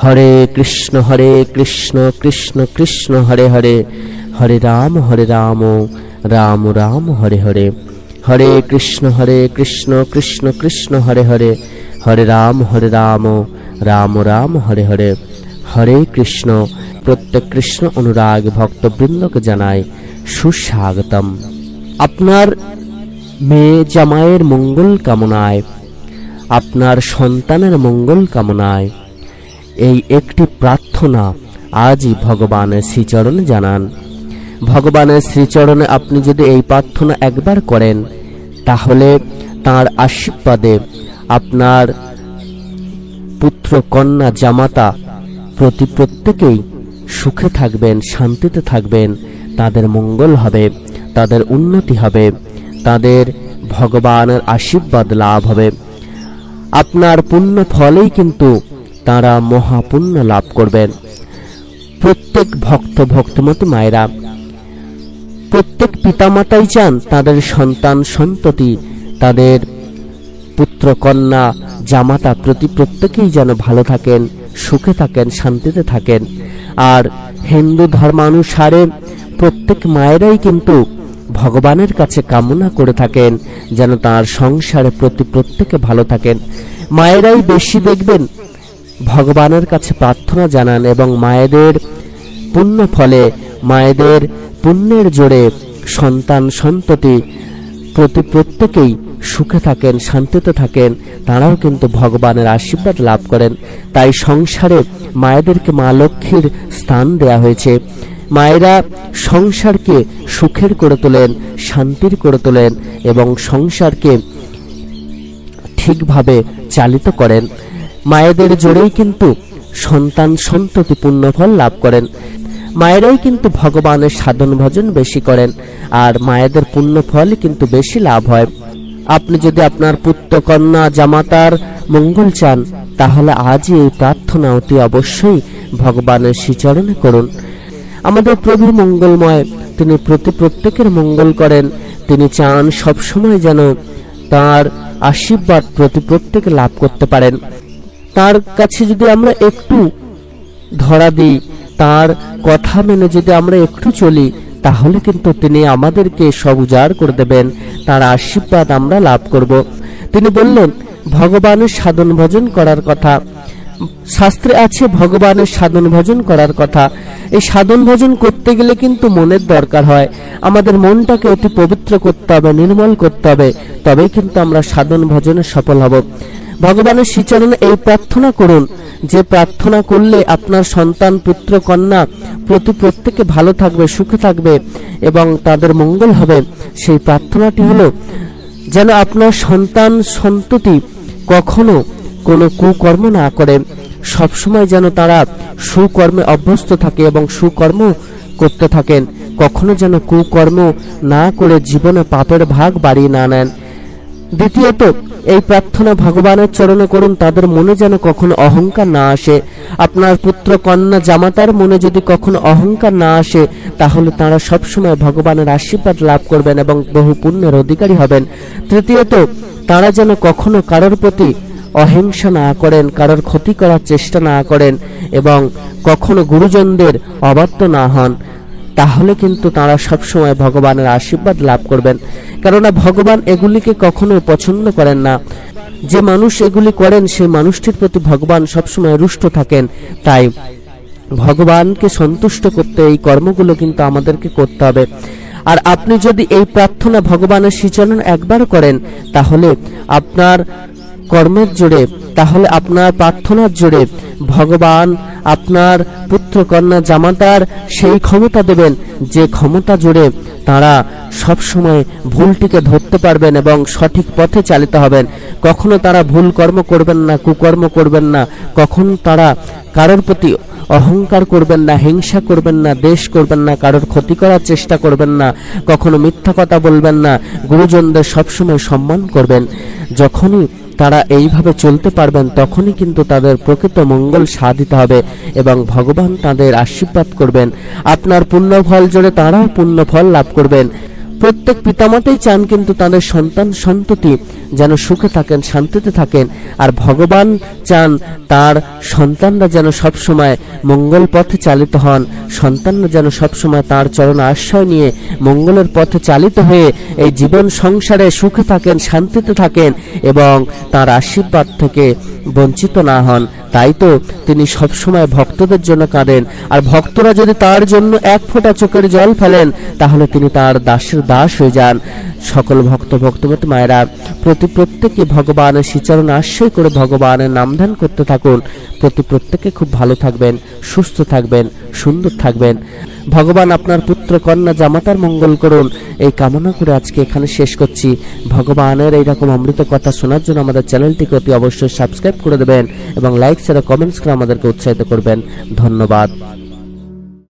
হরে কৃষ্ণ কৃষ্ণ কৃষ্ণ হরে হরে, হরে রাম রাম রাম হরে হরে। হরে কৃষ্ণ কৃষ্ণ কৃষ্ণ হরে হরে, হরে রাম রাম রাম হরে হরে। হরে কৃষ্ণ। প্রত্যেক কৃষ্ণ অনুরাগ ভক্তবৃন্দকে জানাই সুস্বাগতম। আপনার মেয়ে জামাইয়ের মঙ্গল কামনায়, আপনার সন্তানের মঙ্গল কামনায় এই একটি প্রার্থনা আজই ভগবানের শ্রীচরণে জানান। ভগবানের শ্রীচরণে আপনি যদি এই প্রার্থনা একবার করেন, তাহলে তার আশীর্বাদে আপনার পুত্র কন্যা জামাতা প্রত্যেকেই সুখে থাকবেন, শান্তিতে থাকবেন, তাদের মঙ্গল হবে, তাদের উন্নতি হবে, তাদের ভগবানের আশীর্বাদ লাভ হবে। আপনার পুণ্য ফলেই কিন্তু তারা মহাপুণ্য লাভ করবেন। প্রত্যেক ভক্তিমতী মায়েরা, প্রত্যেক পিতামাতাই চান তাদের সন্তান সন্ততি, তাদের পুত্র কন্যা জামাতা প্রত্যেকেই যেন ভালো থাকেন, সুখে থাকেন, শান্তিতে থাকেন। আর হিন্দু ধর্মানুসারে প্রত্যেক মায়েরাই কিন্তু ভগবানের কাছে কামনা করে থাকেন যেন তার সংসারে প্রত্যেকে ভালো থাকেন। মায়েরাই বেশি দেখবেন ভগবানের কাছে প্রার্থনা জানান, এবং মায়েদের পুণ্য ফলে, মায়েদের পুণ্যের জোরে সন্তান সন্ততি প্রত্যেকেই সুখে থাকেন, শান্তিতে থাকেন, তারাও কিন্তু ভগবানের আশীর্বাদ লাভ করেন। তাই সংসারে মায়েদেরকে মা লক্ষ্মীর স্থান দেয়া হয়েছে। মায়েরা সংসারকে সুখের করে তোলেন, শান্তির করে তোলেন, এবং সংসারকে ঠিকভাবে চালিত করেন। মায়েদের জোরেই কিন্তু সন্তান সন্ততি পুণ্যফল লাভ করেন। মায়েরাই কিন্তু ভগবানের সাধন ভজন বেশি করেন, আর মায়েদের পুণ্যফল কিন্তু বেশি লাভ হয়। আপনি যদি আপনার পুত্র কন্যা জামাতার মঙ্গল চান, তাহলে আজই এই প্রার্থনা অতি অবশ্যই ভগবানের শ্রীচরণে করুন। আমাদের প্রভু মঙ্গলময়, তিনি প্রত্যেকের মঙ্গল করেন। তিনি চান সবসময় যেন তার আশীর্বাদ প্রত্যেকে লাভ করতে পারেন। তার কাছে যদি আমরা একটু ধরা দিই, তার কথা মেনে যদি আমরা একটু চলি, তাহলে কিন্তু তিনি আমাদেরকে সব উজাড় করে দেবেন, তার আশীর্বাদ আমরা লাভ করব। তিনি বললেন ভগবানের সাধন ভজন করার কথা। শাস্ত্রে আছে ভগবানের সাধন ভজন করার কথা। এই সাধন ভজন করতে গেলে কিন্তু মনের দরকার হয়। আমাদের মনটাকে অতি পবিত্র করতে হবে, নির্মল করতে হবে, তবেই কিন্তু আমরা সাধন ভজনে সফল হব। ভগবানের শ্রীচরণে এই প্রার্থনা করুন, যে প্রার্থনা করলে আপনার সন্তান পুত্র কন্যা প্রত্যেকে ভালো থাকবে, সুখে থাকবে, এবং তাদের মঙ্গল হবে। সেই প্রার্থনাটি হলো যেন আপনার সন্তান সন্ততি কখনো কোনো কুকর্ম না করে, সবসময় যেন তারা সুকর্মে অভ্যস্ত থাকে এবং সুকর্ম করতে থাকেন। কখনো যেন কুকর্ম না করে জীবনে পাপের ভাগ বাড়িয়ে না নেন। দ্বিতীয়ত, এই প্রার্থনা ভগবানের চরণে করুন, তাদের মনে যেন কখনো অহংকার না আসে। আপনার পুত্র কন্যা জামাতার মনে যদি কখনো অহংকার না আসে, তাহলে তারা সবসময় ভগবানের আশীর্বাদ লাভ করবেন এবং বহু পুণ্যের অধিকারী হবেন। তৃতীয়ত, তারা যেন কখনো কারোর প্রতি অহিংসা না করেন, কারোর ক্ষতি করার চেষ্টা না করেন, এবং কখনো গুরুজনদের অবাধ্য না হন। তাহলে কিন্তু তারা সবসময় ভগবানের আশীর্বাদ লাভ করবেন। কেননা ভগবান এগুলিকে কখনো পছন্দ করেন না। যে মানুষ এগুলি করেন, সেই মানুষটির প্রতি ভগবান সবসময় রুষ্ট থাকেন। তাই ভগবানকে সন্তুষ্ট করতে এই কর্মগুলো কিন্তু আমাদেরকে করতে হবে। আর আপনি যদি এই প্রার্থনা ভগবানের শ্রীচরণে একবার করেন, তাহলে আপনার কর্মের জোরে, তাহলে আপনার প্রার্থনার জোরে ভগবান আপনার পুত্র কন্যা জামাতার সেই ক্ষমতা দেবেন, যে ক্ষমতা জোরে তারা সবসময় ভুলটিকে ধরতে পারবেন এবং সঠিক পথে চালিত হবেন। কখনো তারা ভুল কর্ম করবেন না, কুকর্ম করবেন না, কখনো তারা কারোর প্রতি অহংকার করবেন না, হিংসা করবেন না, দ্বেষ করবেন না, কারোর ক্ষতি করার চেষ্টা করবেন না, কখনো মিথ্যা কথা বলবেন না, গুরুজনদের সবসময় সম্মান করবেন। যখনই তারা এইভাবে চলতে পারবেন, তখনই কিন্তু তাদের প্রকৃত মঙ্গল সাধিত হবে এবং ভগবান তাদের আশীর্বাদ করবেন। আপনার পুণ্যফল জোরে তারাও পুণ্যফল লাভ করবেন। প্রত্যেক পিতামাতাই চান কিন্তু তাদের সন্তান সন্ততি যেন সুখে থাকেন, শান্তিতে থাকেন। আর ভগবান চান তার সন্তানরা যেন সবসময় মঙ্গল পথে চালিত হন, সন্তানরা যেন সবসময় তার চরণ আশ্রয় নিয়ে মঙ্গলের পথে চালিত হয়ে এই জীবন সংসারে সুখে থাকেন, শান্তিতে থাকেন এবং তার আশীর্বাদ থেকে বঞ্চিত না হন। তাই তো তিনি সবসময় ভক্তদের জন্য কাঁদেন। আর ভক্তরা যদি তার জন্য এক ফোঁটা চোখের জল ফেলেন তাহলে তিনি তার দাসের দাস হয়ে যান। সকল ভক্তবতী মায়েরা প্রত্যেকে ভগবানের শ্রীচরণ আশ্রয় করে ভগবানের নামধান করতে থাকুন। প্রত্যেকে খুব ভালো থাকবেন, সুস্থ থাকবেন, সুন্দর থাকবেন। ভগবান আপনার পুত্র কন্যা জামাতার মঙ্গল করুন এই কামনা করে আজকে এখানে শেষ করছি। ভগবানের এইরকম অমৃত কথা শোনার জন্য আমাদের চ্যানেলটিকে অতি অবশ্যই সাবস্ক্রাইব করে দেবেন এবং লাইক শেয়ার কমেন্টস করে আমাদেরকে উৎসাহিত করবেন। ধন্যবাদ।